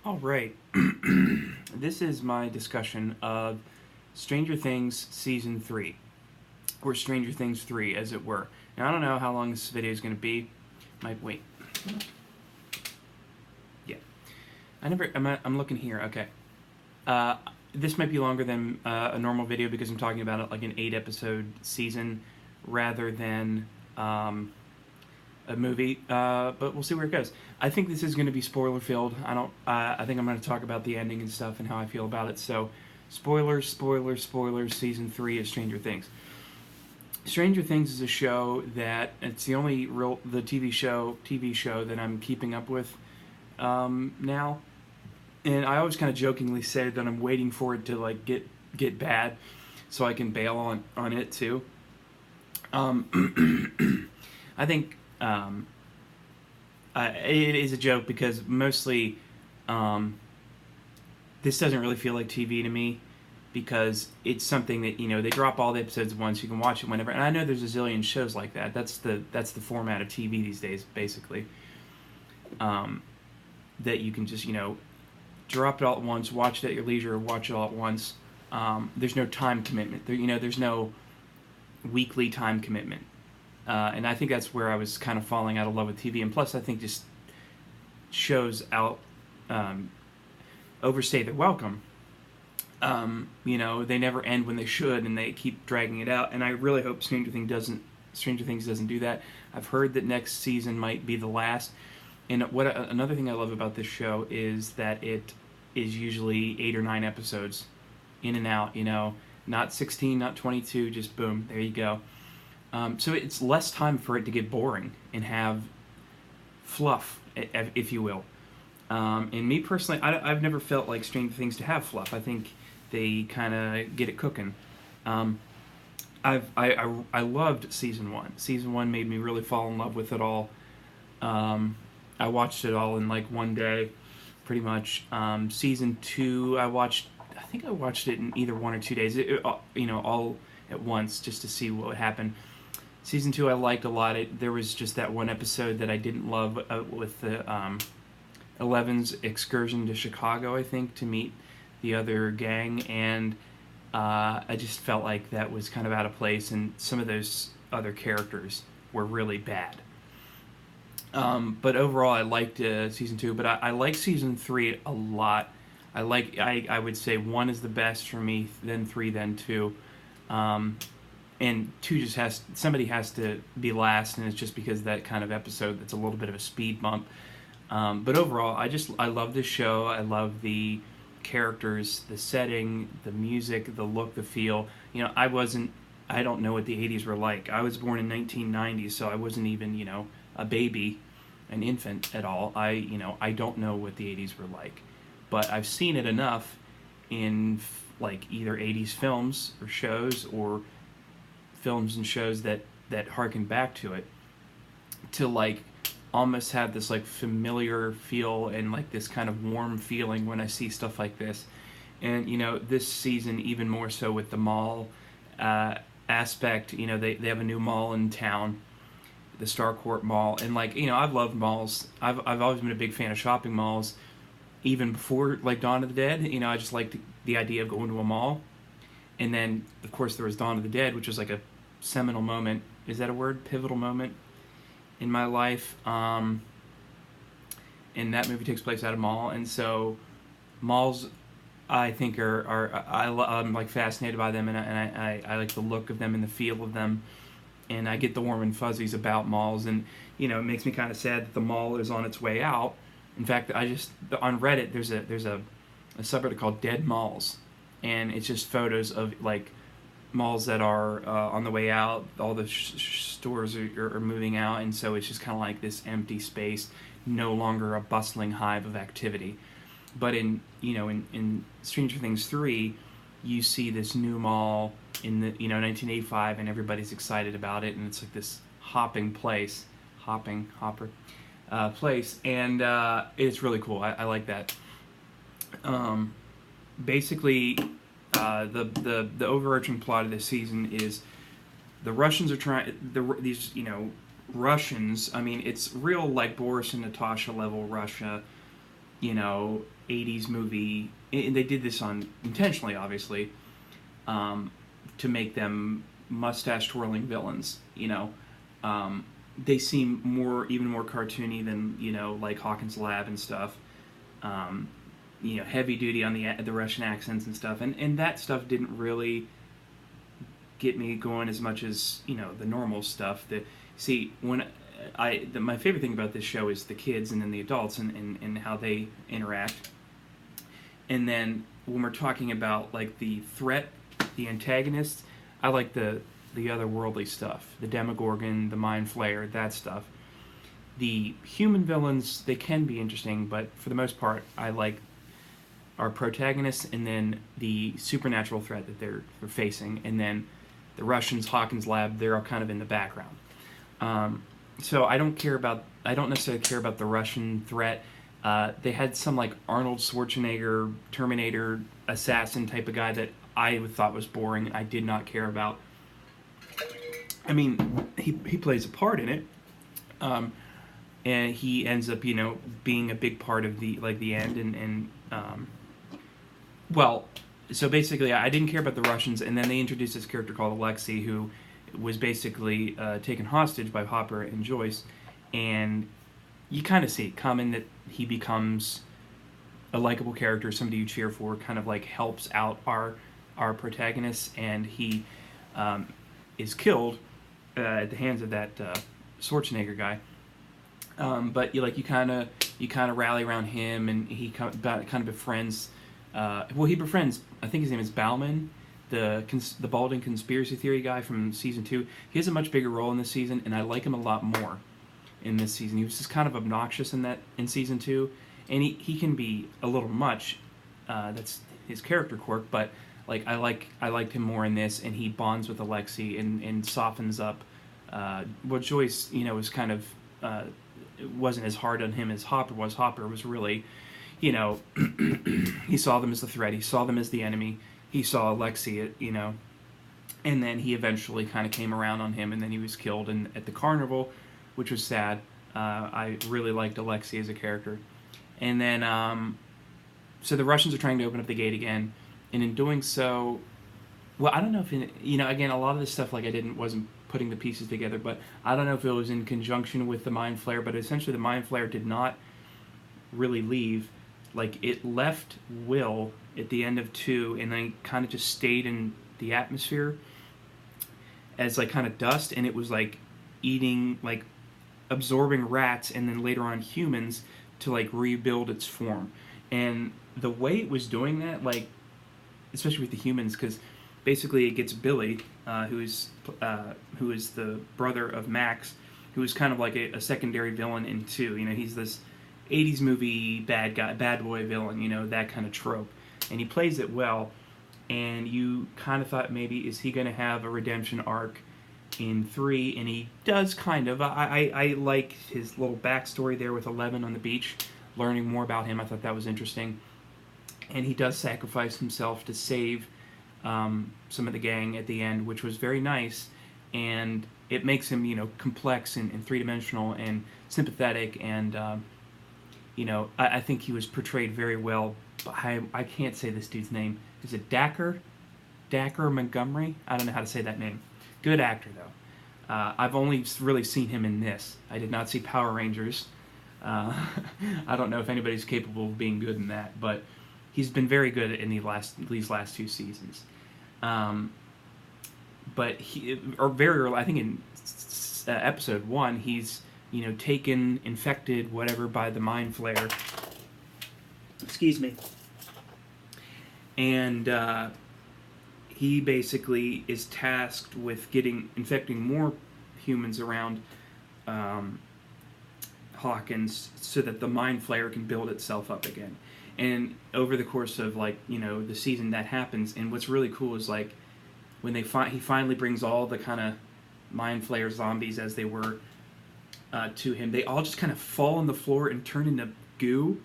All right. This is my discussion of Stranger Things Season 3, or Stranger Things 3, as it were. Now, I don't know how long this video is going to be. Might wait. Yeah. I'm looking here. Okay. Uh, this might be longer than a normal video because I'm talking about it like an 8 episode season rather than a movie, but we'll see where it goes. I think this is going to be spoiler filled. I don't. I think I'm going to talk about the ending and stuff and how I feel about it. So, spoilers, spoilers, spoilers. Season 3 of Stranger Things. Stranger Things is a show that it's the only the TV show that I'm keeping up with now, and I always kind of jokingly say that I'm waiting for it to like get bad, so I can bail on it too. I think it is a joke because mostly this doesn't really feel like TV to me because it's something that they drop all the episodes at once. You can watch it whenever, and I know there's a zillion shows like that. That's the format of TV these days, basically. That you can just drop it all at once, watch it at your leisure, watch it all at once. There's no time commitment. There's no weekly time commitment. And I think that's where I was kind of falling out of love with TV. And plus, I think just shows out overstay their welcome. They never end when they should, and they keep dragging it out. And I really hope Stranger Things doesn't do that. I've heard that next season might be the last. And another thing I love about this show is that it is usually 8 or 9 episodes, in and out. Not 16, not 22. Just boom, there you go. So it's less time for it to get boring and have fluff, if you will. And me personally, I've never felt like Stranger Things to have fluff. I think they kind of get it cooking. I loved season 1. Season 1 made me really fall in love with it all. I watched it all in like one day, pretty much. Season 2, I think I watched it in either 1 or 2 days. All at once just to see what would happen. Season 2 I liked a lot. There was just that one episode that I didn't love with the Eleven's excursion to Chicago, I think, to meet the other gang, and I just felt like that was kind of out of place, and some of those other characters were really bad. But overall, I liked season 2, but I like season 3 a lot. I would say 1 is the best for me, then 3, then 2. And 2 just somebody has to be last, and it's just because that kind of episode that's a little bit of a speed bump. But overall, I love this show. I love the characters, the setting, the music, the look, the feel. I don't know what the 80s were like. I was born in 1990, so I wasn't even, a baby, an infant at all. I don't know what the 80s were like. But I've seen it enough in like either 80s films or shows or films and shows that harken back to it to like almost have this like familiar feel and like this kind of warm feeling when I see stuff like this. And this season even more so with the mall aspect. They have a new mall in town, the Starcourt Mall, and like I've loved malls. I've always been a big fan of shopping malls, even before like Dawn of the Dead. I just liked the idea of going to a mall. And then of course there was Dawn of the Dead, which was like a seminal moment. Is that a word? Pivotal moment in my life. And that movie takes place at a mall, and so malls, I think I'm like fascinated by them, and I like the look of them and the feel of them, and I get the warm and fuzzies about malls, and it makes me kind of sad that the mall is on its way out. In fact, on Reddit there's a subreddit called Dead Malls, and it's just photos of like malls that are on the way out. All the stores are moving out, and so it's just kind of like this empty space, no longer a bustling hive of activity. But in Stranger Things 3, you see this new mall in the 1985, and everybody's excited about it, and it's like this place, and it's really cool. I like that. Basically, the overarching plot of this season is the Russians are Russians. I mean, it's real like Boris and Natasha level Russia. you know, 80s movie, and they did this on intentionally, obviously, to make them mustache twirling villains. You know, they seem even more cartoony than, you know, like Hawkins Lab and stuff. Um, you know, heavy duty on the Russian accents and stuff, and that stuff didn't really get me going as much as, you know, the normal stuff. My favorite thing about this show is the kids and then the adults, and how they interact. And then when we're talking about like the threat, the antagonists, I like the otherworldly stuff, the Demogorgon, the Mind Flayer, that stuff. The human villains, they can be interesting, but for the most part, I like our protagonists, and then the supernatural threat that they're facing, and then the Russians, Hawkins Lab, they're all kind of in the background. So I don't necessarily care about the Russian threat. They had some like Arnold Schwarzenegger, Terminator assassin type of guy that I thought was boring. I did not care about. I mean, he plays a part in it, and he ends up, you know, being a big part of the end. Well, so basically, I didn't care about the Russians, and then they introduced this character called Alexei, who was basically taken hostage by Hopper and Joyce, and you kind of see it coming that he becomes a likable character, somebody you cheer for, kind of like helps out our protagonist, and he is killed at the hands of that Schwarzenegger guy. But you kind of rally around him, and he kind of befriends. He befriends. I think his name is Bauman, the balding conspiracy theory guy from season 2. He has a much bigger role in this season, and I like him a lot more in this season. He was just kind of obnoxious in season 2, and he can be a little much. That's his character quirk, but like I liked him more in this, and he bonds with Alexei and softens up. Joyce, you know, was kind of wasn't as hard on him as Hopper was. Hopper was really, you know, he saw them as the threat. He saw them as the enemy. He saw Alexei, you know, and then he eventually kind of came around on him, and then he was killed at the carnival, which was sad. I really liked Alexei as a character. And then, so the Russians are trying to open up the gate again, and in doing so, well, I don't know if, again, a lot of this stuff, like, wasn't putting the pieces together, but I don't know if it was in conjunction with the Mind Flayer, but essentially the Mind Flayer did not really leave. Like, it left Will at the end of 2, and then kind of just stayed in the atmosphere as, like, kind of dust, and it was, like, eating, like, absorbing rats, and then later on humans to, like, rebuild its form. And the way it was doing that, like, especially with the humans, because basically it gets Billy, who is the brother of Max, who is kind of like a secondary villain in 2. You know, he's this 80s movie bad boy villain, you know, that kind of trope. And he plays it well, and you kind of thought maybe, is he going to have a redemption arc in 3? And he does kind of. I like his little backstory there with Eleven on the beach, learning more about him. I thought that was interesting. And he does sacrifice himself to save some of the gang at the end, which was very nice. And it makes him, you know, complex and three-dimensional and sympathetic, and I think he was portrayed very well. I can't say this dude's name. Is it Dacker Montgomery? I don't know how to say that name. Good actor, though. I've only really seen him in this. I did not see Power Rangers. I don't know if anybody's capable of being good in that, but he's been very good in these last 2 seasons. But very early, I think in episode 1, he's, you know, taken, infected, whatever, by the Mind Flayer. Excuse me. And he basically is tasked with infecting more humans around Hawkins, so that the Mind Flayer can build itself up again. And over the course of, like, you know, the season, that happens. And what's really cool is, like, when he finally brings all the kind of Mind Flayer zombies as they were to him, they all just kind of fall on the floor and turn into goo,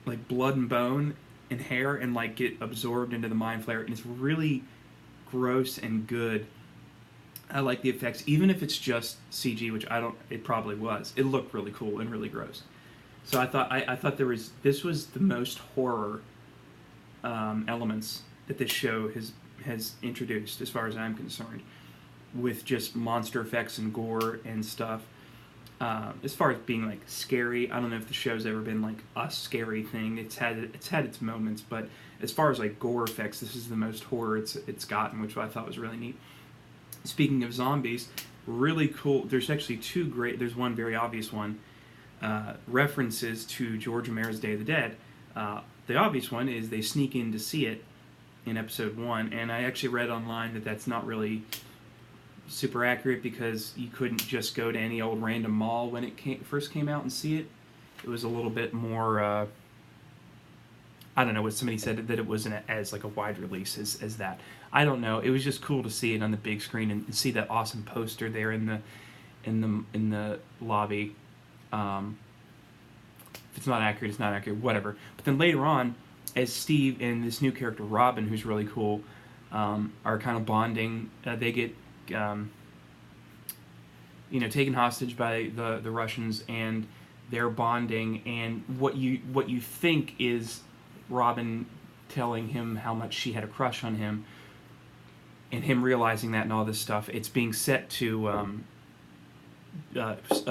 like blood and bone and hair, and, like, get absorbed into the Mind Flayer. And it's really gross and good. I like the effects, even if it's just CG, which it probably was. It looked really cool and really gross. So I thought this was the most horror elements that this show has introduced, as far as I'm concerned, with just monster effects and gore and stuff. As far as being like scary, I don't know if the show's ever been like a scary thing. It's had its moments, but as far as like gore effects, this is the most horror it's gotten, which I thought was really neat. Speaking of zombies, really cool. There's actually two great. There's one very obvious one. References to George Romero's Day of the Dead. The obvious one is they sneak in to see it in episode 1, and I actually read online that that's not really super accurate because you couldn't just go to any old random mall when it first came out and see it. It was a little bit more, I don't know what somebody said, that it wasn't as like a wide release as that. I don't know. It was just cool to see it on the big screen and see that awesome poster there in the lobby. If it's not accurate, it's not accurate, whatever. But then later on, as Steve and this new character Robin, who's really cool, are kind of bonding, they get taken hostage by the Russians, and they're bonding. And what you think is Robin telling him how much she had a crush on him, and him realizing that and all this stuff. It's being set to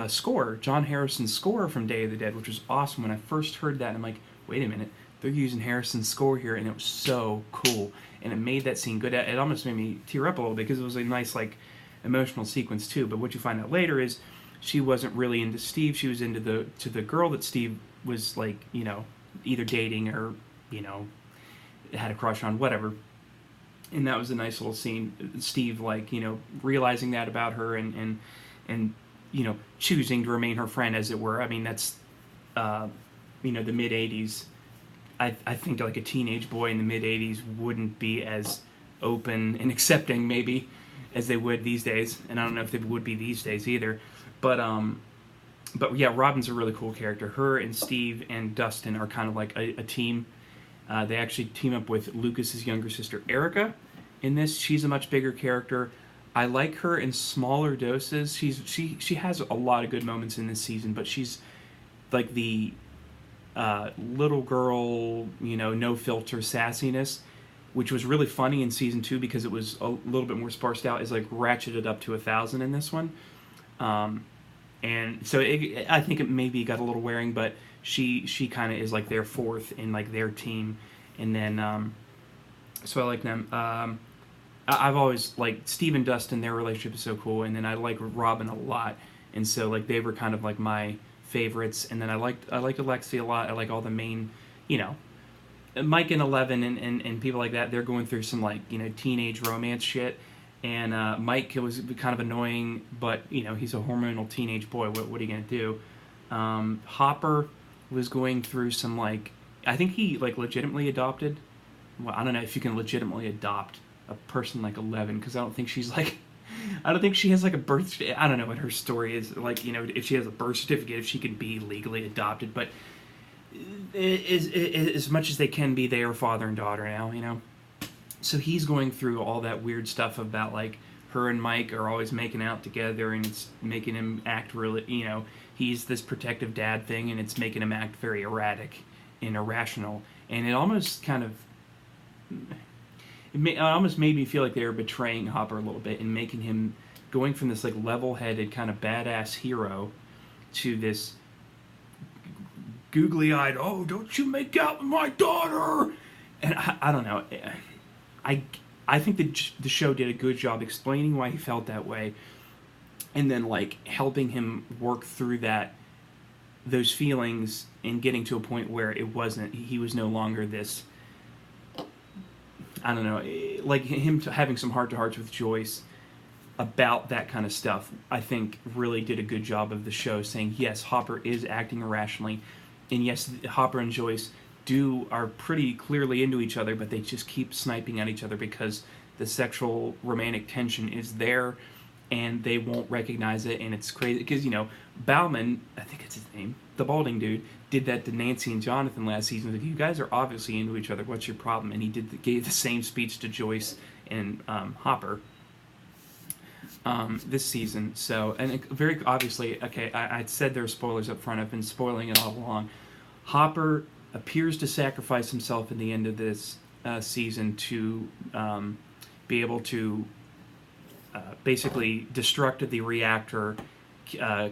score, John Harrison's score from Day of the Dead, which was awesome. When I first heard that, I'm like, wait a minute, they're using Harrison's score here, and it was so cool. And it made that scene good. It almost made me tear up a little bit because it was a nice, like, emotional sequence too. But what you find out later is she wasn't really into Steve. She was into the girl that Steve was, like, either dating or had a crush on, whatever. And that was a nice little scene. Steve, like, realizing that about her and choosing to remain her friend, as it were. I mean, that's the mid '80s. I think like a teenage boy in the mid '80s wouldn't be as open and accepting maybe as they would these days, and I don't know if they would be these days either. But yeah, Robin's a really cool character. Her and Steve and Dustin are kind of like a team. They actually team up with Lucas's younger sister Erica in this. She's a much bigger character. I like her in smaller doses. She has a lot of good moments in this season, but she's like the little girl, no filter sassiness, which was really funny in season 2 because it was a little bit more sparsed out, is like ratcheted up to 1,000 in this one. And so I think it maybe got a little wearing, but she kind of is like their fourth in like their team. And then, so I like them. I've always liked Steve and Dustin, their relationship is so cool. And then I like Robin a lot. And so like they were kind of like my favorites. And then I liked Alexi a lot. I like all the main, Mike and Eleven and people like that. They're going through some like, teenage romance shit. And Mike was kind of annoying, but he's a hormonal teenage boy. What are you gonna do? Hopper was going through some like, I think he like legitimately adopted. Well, I don't know if you can legitimately adopt a person like 11, because I don't think she's like, I don't think she has like a birth. I don't know what her story is like. If she has a birth certificate, if she can be legally adopted, but as much as they can be, they are father and daughter now. So he's going through all that weird stuff about like her and Mike are always making out together, and it's making him act really, he's this protective dad thing, and it's making him act very erratic and irrational, and it almost kind of. It almost made me feel like they were betraying Hopper a little bit and making him going from this like level-headed kind of badass hero to this googly-eyed, oh, don't you make out with my daughter? And I don't know. I think the show did a good job explaining why he felt that way, and then like helping him work through those feelings and getting to a point where he was no longer this. I don't know, like him having some heart-to-hearts with Joyce about that kind of stuff, I think really did a good job of the show saying, yes, Hopper is acting irrationally, and yes, Hopper and Joyce are pretty clearly into each other, but they just keep sniping at each other because the sexual romantic tension is there, and they won't recognize it, and it's crazy, because, Bauman, I think it's his name, the balding dude, did that to Nancy and Jonathan last season. Like, you guys are obviously into each other. What's your problem? And he gave the same speech to Joyce and Hopper. this season. So, and very obviously, okay, I said there are spoilers up front. I've been spoiling it all along. Hopper appears to sacrifice himself in the end of this season to be able to basically destruct the reactor,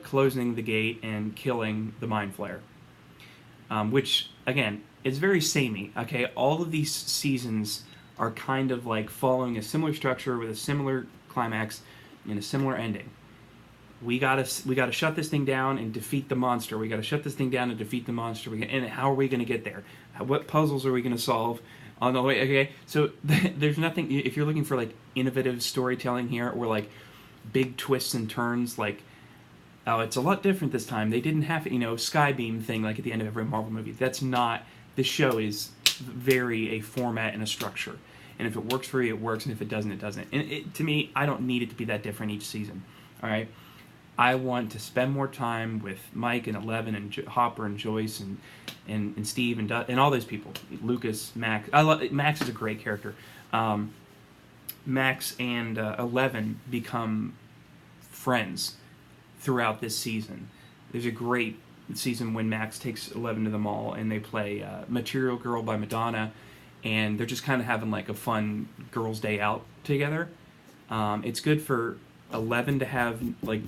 closing the gate and killing the Mind Flayer. Which, again, is very samey. Okay, all of these seasons are kind of like following a similar structure with a similar climax and a similar ending. We gotta shut this thing down and defeat the monster. We gotta shut this thing down and defeat the monster. And how are we gonna get there? What puzzles are we gonna solve on the way? Okay, so there's nothing. If you're looking for like innovative storytelling here, or like big twists and turns, like, oh, it's a lot different this time. They didn't have, Skybeam thing like at the end of every Marvel movie. That's not. This show is very a format and a structure. And if it works for you, it works, and if it doesn't, it doesn't. And to me, I don't need it to be that different each season. All right, I want to spend more time with Mike and Eleven and Hopper and Joyce and Steve and all those people. Lucas, Max. Max is a great character. Max and Eleven become friends throughout this season. There's a great season when Max takes Eleven to the mall and they play Material Girl by Madonna, and they're just kind of having like a fun girls' day out together. It's good for Eleven to have like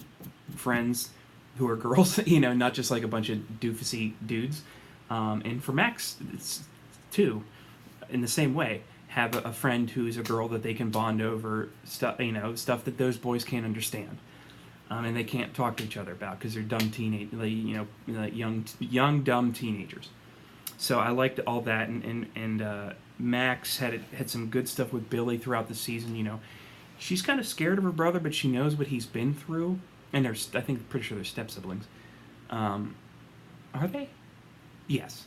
friends who are girls, not just like a bunch of doofusy dudes. And for Max, it's too, in the same way, have a friend who's a girl that they can bond over stuff, stuff that those boys can't understand. And they can't talk to each other about because they're dumb young dumb teenagers. So I liked all that, and Max had some good stuff with Billy throughout the season. She's kind of scared of her brother, but she knows what he's been through. And pretty sure they're step siblings. Are they? Yes.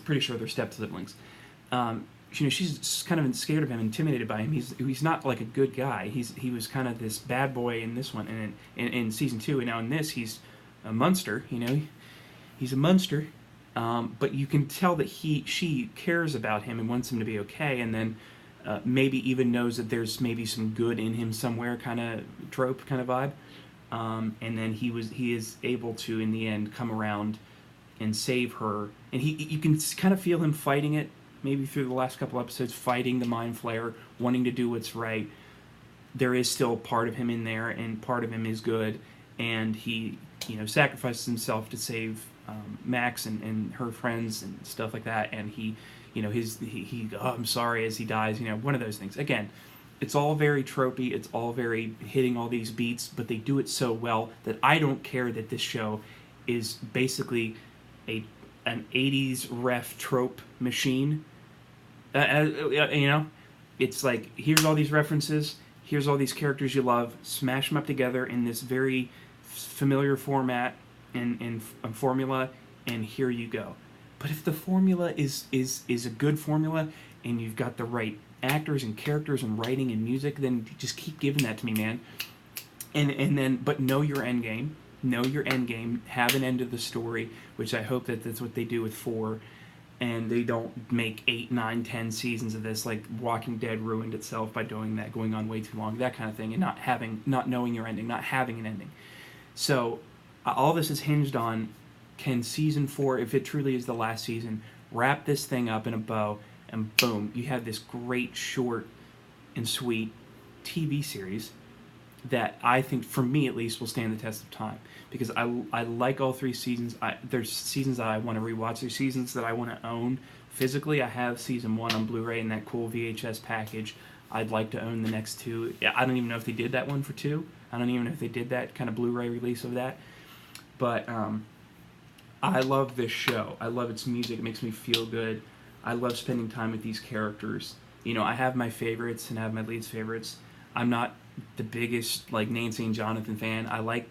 Pretty sure they're step siblings. She's kind of scared of him, intimidated by him. He's not like a good guy. He was kind of this bad boy in this one, and in season 2, and now in this he's a monster. He's a monster. But you can tell that she cares about him and wants him to be okay, and then maybe even knows that there's maybe some good in him somewhere, kind of trope, kind of vibe. And then he is able to in the end come around and save her, and you can kind of feel him fighting it. Maybe through the last couple episodes, fighting the Mind Flayer, wanting to do what's right. There is still part of him in there, and part of him is good, and he, sacrifices himself to save Max and her friends and stuff like that. And he I'm sorry as he dies. One of those things. Again, it's all very tropey. It's all very hitting all these beats, but they do it so well that I don't care that this show is basically an 80s ref trope machine. It's like, here's all these references, here's all these characters you love, smash them up together in this very familiar format and formula, and here you go. But if the formula is a good formula, and you've got the right actors and characters and writing and music, then just keep giving that to me, man. And then, but know your end game. Know your end game. Have an end of the story, which I hope that that's what they do with 4. And they don't make 8, 9, 10 seasons of this, like Walking Dead ruined itself by doing that, going on way too long, that kind of thing, and not knowing your ending, not having an ending. So all this is hinged on, can season 4, if it truly is the last season, wrap this thing up in a bow, and boom, you have this great, short, and sweet TV series that I think, for me at least, will stand the test of time. Because I like all 3 seasons. There's seasons that I want to rewatch. There's seasons that I want to own physically. I have season 1 on Blu-ray in that cool VHS package. I'd like to own the next 2. I don't even know if they did that one for 2. I don't even know if they did that kind of Blu-ray release of that. But I love this show. I love its music. It makes me feel good. I love spending time with these characters. I have my favorites and I have my least favorites. I'm not the biggest like Nancy and Jonathan fan. I like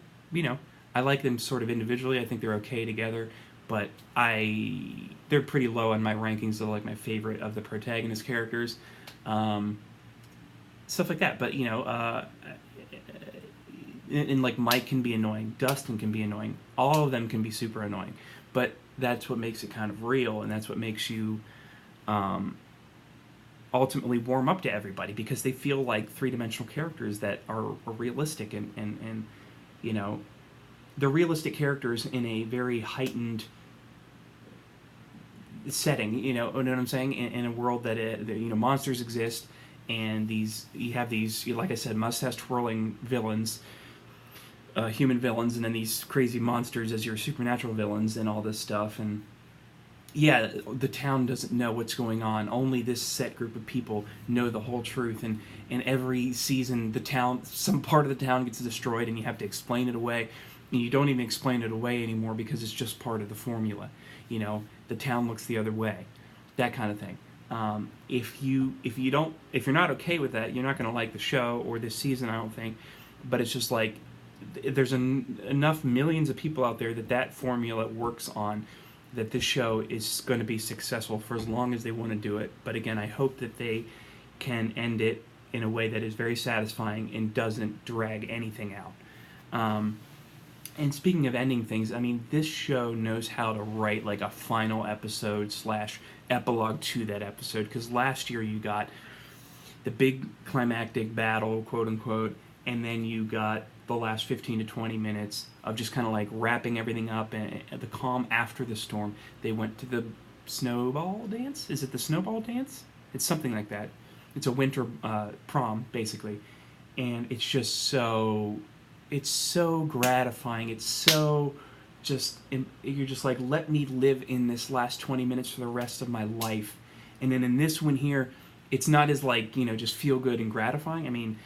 them sort of individually. I think they're okay together, but they're pretty low on my rankings of like my favorite of the protagonist characters, stuff like that. But and like Mike can be annoying, Dustin can be annoying, all of them can be super annoying, but that's what makes it kind of real, and that's what makes you ultimately warm up to everybody because they feel like three-dimensional characters that are realistic and you know, they're realistic characters in a very heightened setting. You know what I'm saying? In a world that monsters exist, and you have these, like I said, mustache twirling villains, human villains, and then these crazy monsters as your supernatural villains and all this stuff. And yeah, the town doesn't know what's going on. Only this set group of people know the whole truth. And every season, some part of the town gets destroyed, and you have to explain it away. And you don't even explain it away anymore because it's just part of the formula. You know, the town looks the other way, that kind of thing. If you're not okay with that, you're not going to like the show or this season, I don't think. But it's just like there's enough millions of people out there that formula works on, that this show is going to be successful for as long as they want to do it. But again, I hope that they can end it in a way that is very satisfying and doesn't drag anything out. And speaking of ending things, I mean, this show knows how to write like a final episode / epilogue to that episode. Because last year you got the big climactic battle, quote unquote, and then you got the last 15 to 20 minutes of just kind of like wrapping everything up, and the calm after the storm. They went to the snowball dance. Is it the snowball dance? It's something like that. It's a winter prom, basically. And it's just so gratifying. It's so you're just like, let me live in this last 20 minutes for the rest of my life. And then in this one here, it's not as like, just feel good and gratifying. I mean,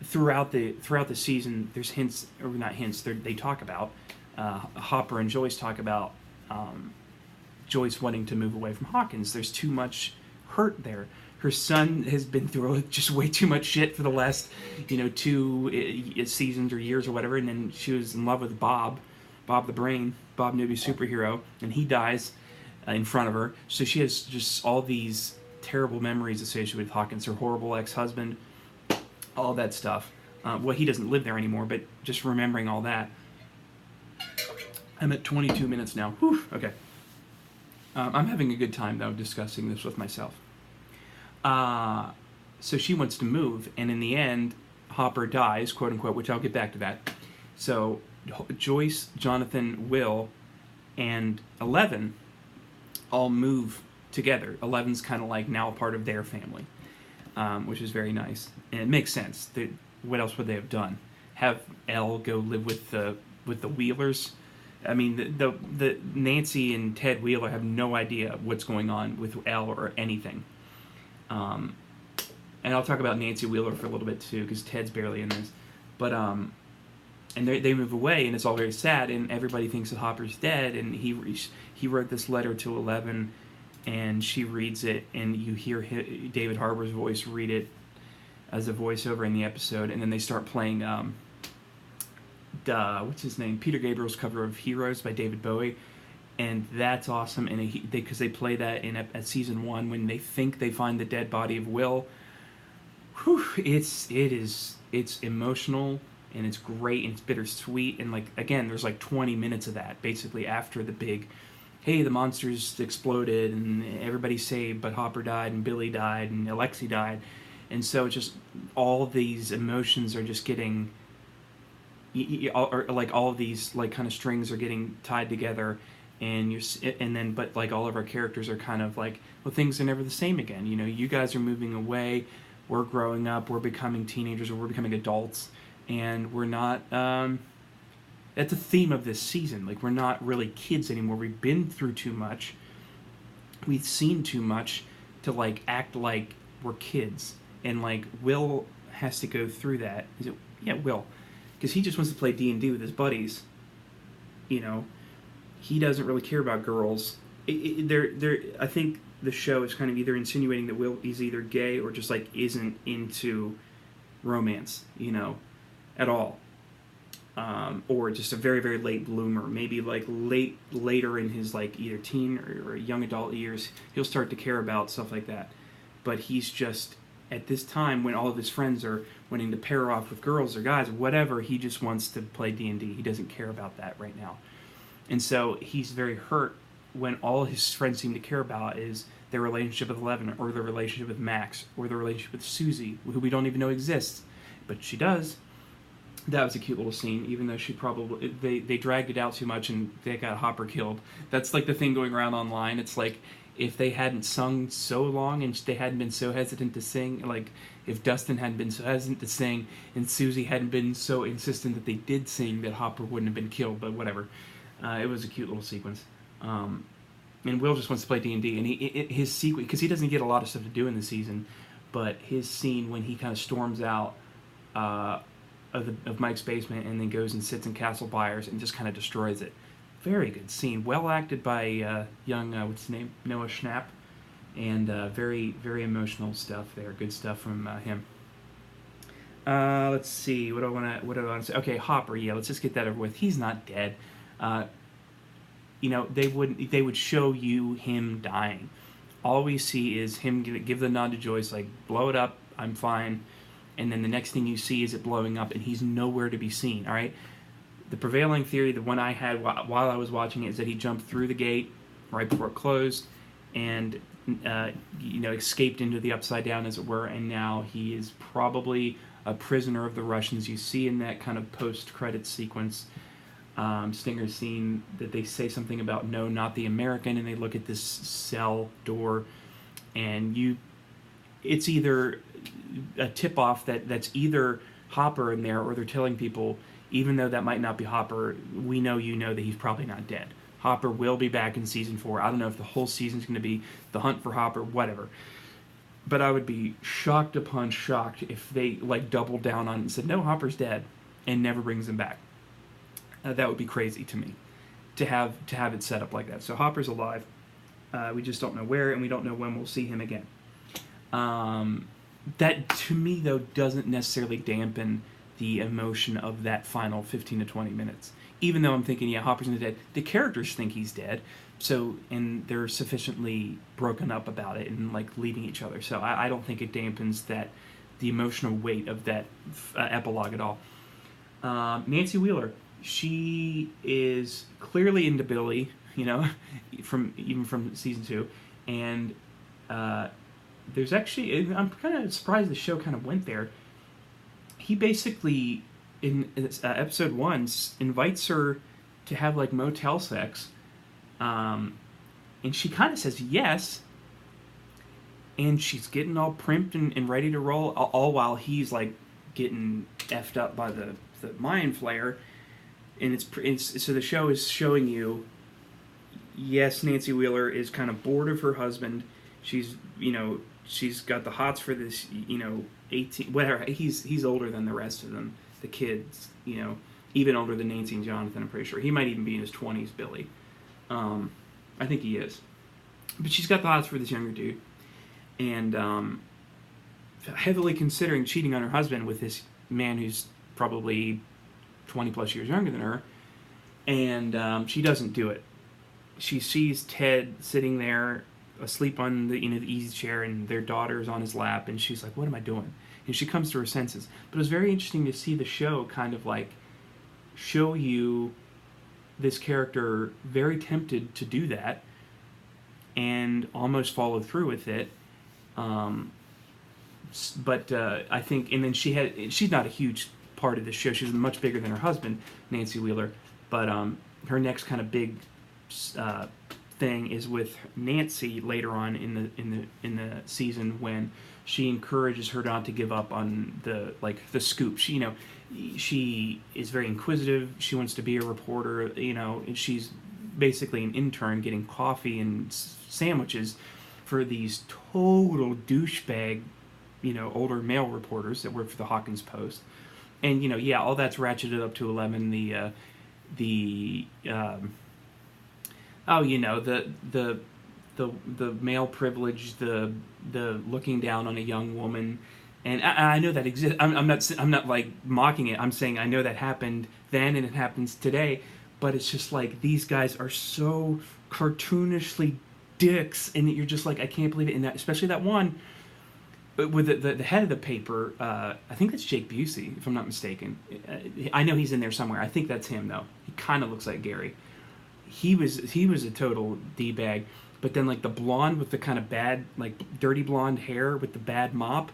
throughout the season, there's hints, or not hints, they talk about, Hopper and Joyce talk about Joyce wanting to move away from Hawkins. There's too much hurt there. Her son has been through just way too much shit for the last, 2 seasons or years or whatever, and then she was in love with Bob the Brain, Bob Newby Superhero, and he dies in front of her. So she has just all these terrible memories associated with Hawkins, her horrible ex-husband, all that stuff. Well, he doesn't live there anymore, but just remembering all that. I'm at 22 minutes now. Whew, okay. I'm having a good time, though, discussing this with myself. So she wants to move, and in the end, Hopper dies, quote unquote, which I'll get back to that. So Joyce, Jonathan, Will, and Eleven all move together. Eleven's kind of like now a part of their family, which is very nice, and it makes sense. What else would they have done? Have Elle go live with the Wheelers? I mean, the Nancy and Ted Wheeler have no idea what's going on with Elle or anything. And I'll talk about Nancy Wheeler for a little bit too, because Ted's barely in this. But and they move away, and it's all very sad, and everybody thinks that Hopper's dead. And he wrote this letter to Eleven, and she reads it, and you hear David Harbour's voice read it as a voiceover in the episode, and then they start playing what's his name? Peter Gabriel's cover of Heroes by David Bowie. And that's awesome, and because they play that at season 1 when they think they find the dead body of Will. Whew, it's emotional, and it's great, and it's bittersweet, and like again, there's like 20 minutes of that basically after the big, hey, the monsters exploded and everybody's saved, but Hopper died and Billy died and Alexi died, and so it's just all these emotions are just getting, or like all of these like kind of strings are getting tied together. But like all of our characters are kind of like, well, things are never the same again. You guys are moving away, we're growing up, we're becoming teenagers, or we're becoming adults, and we're not. That's a theme of this season. Like, we're not really kids anymore. We've been through too much. We've seen too much to like act like we're kids, and like Will has to go through that. Will, because he just wants to play D&D with his buddies. He doesn't really care about girls. I think the show is kind of either insinuating that Will is either gay or just like isn't into romance, at all, or just a very, very late bloomer. Maybe like later in his like either teen or young adult years, he'll start to care about stuff like that. But he's just at this time when all of his friends are wanting to pair off with girls or guys or whatever, he just wants to play D&D. He doesn't care about that right now. And so he's very hurt when all his friends seem to care about is their relationship with Eleven, or their relationship with Max, or their relationship with Susie, who we don't even know exists, but she does. That was a cute little scene, even though she probably they dragged it out too much and they got Hopper killed. That's like the thing going around online. It's like if they hadn't sung so long and they hadn't been so hesitant to sing, like if Dustin hadn't been so hesitant to sing and Susie hadn't been so insistent that they did sing, that Hopper wouldn't have been killed. But whatever, it was a cute little sequence. And Will just wants to play D&D, and his sequence, because he doesn't get a lot of stuff to do in the season, but his scene when he kind of storms out of Mike's basement and then goes and sits in Castle Byers and just kind of destroys it. Very good scene. Well acted by young, what's his name? Noah Schnapp. And very, very emotional stuff there. Good stuff from him. Let's see. What do I want to say? Okay, Hopper. Yeah, let's just get that over with. He's not dead. They would show you him dying. All we see is him give the nod to Joyce, like, blow it up, I'm fine. And then the next thing you see is it blowing up, and he's nowhere to be seen, all right? The prevailing theory, the one I had while I was watching it, is that he jumped through the gate right before it closed and, escaped into the Upside Down, as it were, and now he is probably a prisoner of the Russians. You see in that kind of post-credits sequence, Stinger's scene, that they say something about, no, not the American, and they look at this cell door, and it's either a tip-off that's either Hopper in there, or they're telling people, even though that might not be Hopper, we know that he's probably not dead. Hopper will be back in season 4. I don't know if the whole season's going to be the hunt for Hopper, whatever. But I would be shocked upon shocked if they doubled down on it and said, no, Hopper's dead, and never brings him back. That would be crazy to me, to have it set up like that. So Hopper's alive. We just don't know where, and we don't know when we'll see him again. That, to me, though, doesn't necessarily dampen the emotion of that final 15 to 20 minutes. Even though I'm thinking, yeah, Hopper's not dead. The characters think he's dead, and they're sufficiently broken up about it and, leaving each other. So I don't think it dampens the emotional weight of that epilogue at all. Nancy Wheeler. She is clearly into Billy, from season 2, and there's actually, I'm kind of surprised the show kind of went there. He basically, in episode 1, invites her to have motel sex, and she kind of says yes, and she's getting all primped and ready to roll, all while he's getting effed up by the mind flayer. And it's so the show is showing you, yes, Nancy Wheeler is kind of bored of her husband. She's got the hots for this 18, whatever. He's older than the rest of them, the kids, even older than Nancy and Jonathan. I'm pretty sure he might even be in his 20s. Billy, I think he is, but she's got the hots for this younger dude, and heavily considering cheating on her husband with this man who's probably 20 plus years younger than her, and she doesn't do it. She sees Ted sitting there asleep on the easy chair, and their daughter's on his lap, and she's like, what am I doing? And she comes to her senses. But it was very interesting to see the show kind of show you this character very tempted to do that and almost followed through with it. But I think, and then she's not a huge part of the show. She's much bigger than her husband, Nancy Wheeler, but her next kind of big thing is with Nancy later on in the season, when she encourages her not to give up on the scoop. She is very inquisitive. She wants to be a reporter, and she's basically an intern getting coffee and sandwiches for these total douchebag, older male reporters that work for the Hawkins Post. And all that's ratcheted up to 11. The male privilege, the looking down on a young woman, and I know that exists. I'm not mocking it. I'm saying I know that happened then and it happens today, but it's just these guys are so cartoonishly dicks, and you're just I can't believe it. And that, especially that one. With the head of the paper, I think that's Jake Busey, if I'm not mistaken. I know he's in there somewhere. I think that's him, though. He kind of looks like Gary. he was a total d bag. But then like the blonde with the kind of bad like dirty blonde hair with the bad mop,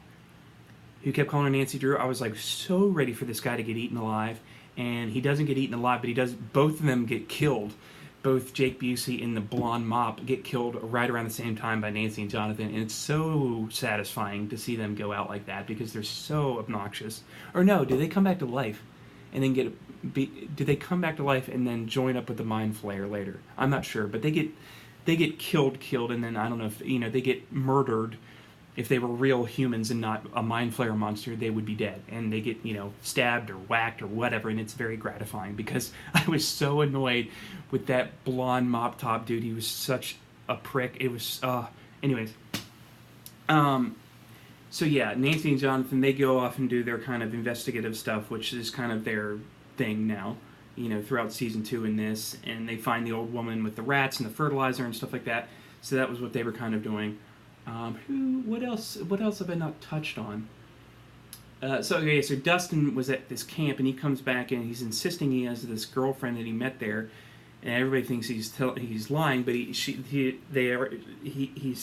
who kept calling her Nancy Drew, I was like so ready for this guy to get eaten alive, and he doesn't get eaten alive, but he does. Both of them get killed. Both Jake Busey and the blonde mop get killed right around the same time by Nancy and Jonathan, and it's so satisfying to see them go out like that because they're so obnoxious. Or no, do they come back to life, and then do they come back to life and then join up with the Mind Flayer later? I'm not sure, but they get killed, and then I don't know if they get murdered. If they were real humans and not a Mind Flayer monster, they would be dead. And they get, stabbed or whacked or whatever, and it's very gratifying because I was so annoyed with that blonde mop top dude. He was such a prick. It was, anyways. So yeah, Nancy and Jonathan, they go off and do their kind of investigative stuff, which is kind of their thing now, throughout season 2 in this. And they find the old woman with the rats and the fertilizer and stuff like that. So that was what they were kind of doing. What else have I not touched on? So Dustin was at this camp, and he comes back, and he's insisting he has this girlfriend that he met there, and everybody thinks he's lying, but he's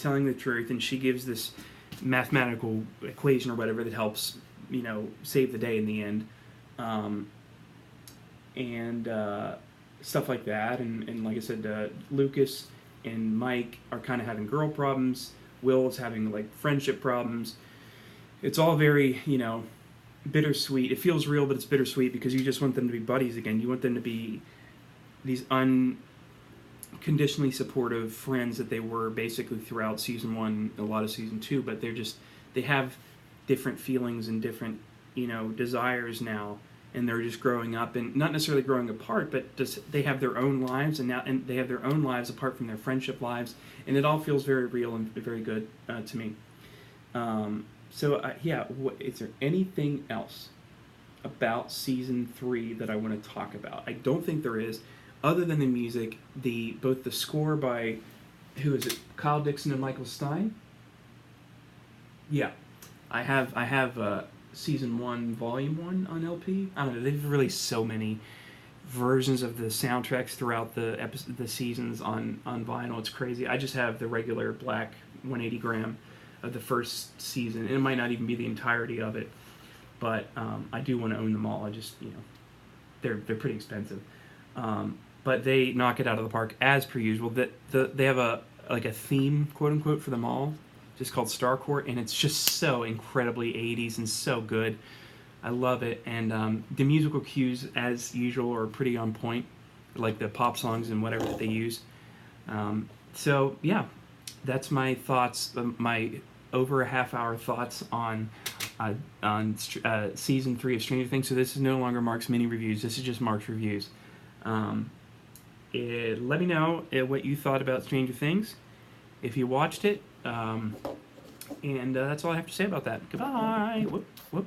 telling the truth, and she gives this mathematical equation or whatever that helps, save the day in the end, and stuff like that, and like I said, Lucas and Mike are kind of having girl problems. Will's having like friendship problems. It's all very, bittersweet. It feels real, but it's bittersweet because you just want them to be buddies again. You want them to be these unconditionally supportive friends that they were basically throughout season 1, a lot of season 2, but they have different feelings and different, desires now, and they're just growing up, and not necessarily growing apart, but just they have their own lives, and they have their own lives apart from their friendship lives, and it all feels very real and very good to me. Is there anything else about season 3 that I want to talk about? I don't think there is, other than the music, both the score by, who is it, Kyle Dixon and Michael Stein? Yeah, I have season 1, volume 1 on LP. I don't know, they've released so many versions of the soundtracks throughout the seasons on vinyl. It's crazy. I just have the regular black 180 gram of the first season, and it might not even be the entirety of it, but I do want to own them all. I just, they're pretty expensive, but they knock it out of the park as per usual. They have a theme, quote unquote, for them all, just called Starcourt, and it's just so incredibly 80s and so good. I love it, and the musical cues, as usual, are pretty on point, like the pop songs and whatever that they use. So yeah, that's my thoughts, my over a half-hour thoughts on season 3 of Stranger Things. So this is no longer Mark's mini reviews. This is just Mark's reviews. Let me know what you thought about Stranger Things, if you watched it, and that's all I have to say about that. Goodbye. Whoop, whoop.